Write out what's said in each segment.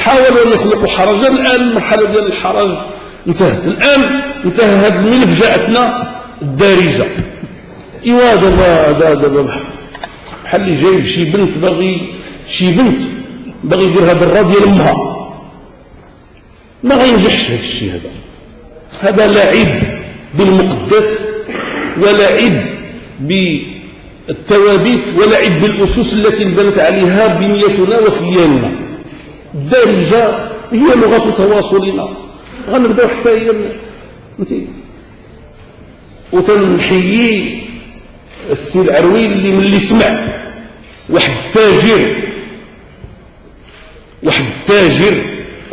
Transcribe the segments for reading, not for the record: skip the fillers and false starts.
حاولوا أن يخلقوا حرجا. الآن المرحلة ديال الحرج انتهت. الآن انتهى هذا الملف، جاءتنا الدارجة. إيوا دابا بحال اللي جايب شي بنت باغي يدير هذا الرا ديال امها، ما غينجحش هذا الشيء. هذا لعب بالمقدس، ولعب بالثوابت، ولعب بالأسس التي انبنت عليها بنيتنا وكياننا. الدارجة هي لغة تواصلنا. غنبداو حتى هي وتنحيي السي العروي اللي ملي سمع واحد التاجر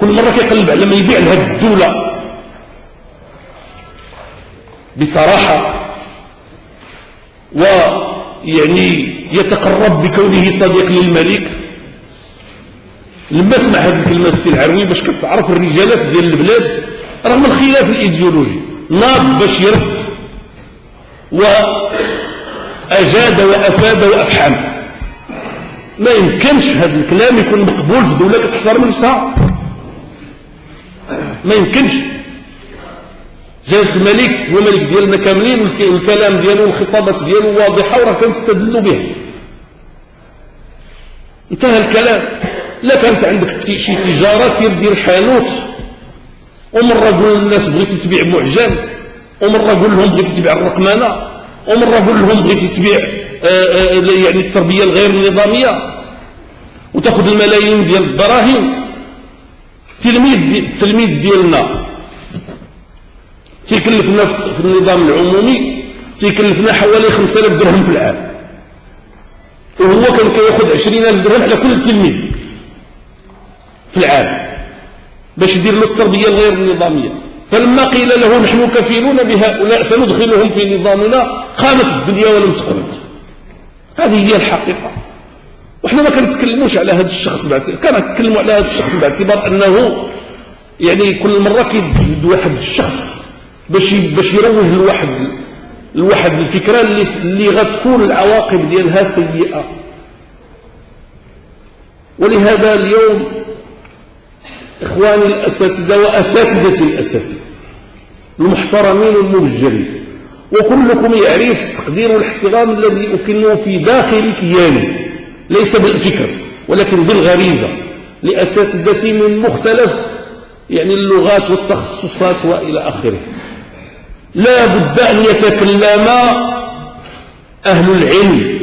كل مرة كيقلب على ما يبيع لهذه الدولة بصراحة، ويعني يتقرب بكونه صديق للملك. لما سمع هذه الكلمة السي العروي باش كتعرف الرجالات ديال البلاد رغم الخلاف الإيديولوجي ناض باش يرد وأجاد وأفاد وأفحم. ما يمكنش هذا الكلام يكون مقبول في دولة كتحترم نفسها، ما يمكنش. جلالة الملك هو ملك ديالنا كاملين، والكلام ديالو والخطابات ديالو واضحة وراه كنستدلوا بها. انتهى الكلام. لا كانت عندك شي تجارة سير دير حانوت، ومرة قول للناس بغيتي تبيع معجن، ومرة قول لهم بغيتي تبيع الرقمنة، ومرة قول لهم بغيتي تبيع يعني التربية الغير نظامية، وتاخذ الملايين ديال الدراهم. التلميذ ديالنا تيكلفنا في النظام العمومي تيكلفنا حوالي 5000 درهم في العام، وهو كان كياخذ 20000 درهم على كل تلميذ في العام باش يدير له التربية الغير النظامية. فلما قيل له نحن كفيلون بهؤلاء سندخلهم في نظامنا قامت الدنيا ولم تقمت. هذه هي الحقيقة. وإحنا ما كنتكلموش على هذا الشخص كنتكلموا على هذا الشخص باعتبار أنه يعني كل مرة كيجد واحد الشخص باش يروج لواحد الفكرة اللي غتكون العواقب ديالها سيئة. ولهذا اليوم إخواني الأساتذة وأساتذتي الأساتذة المحترمين المبجلين، وكلكم يعرف التقدير والاحترام الذي أكنه في داخل كياني، ليس بالفكر ولكن بالغريزة، لأساتذتي من مختلف يعني اللغات والتخصصات وإلى آخره. لا بد أن يتكلم أهل العلم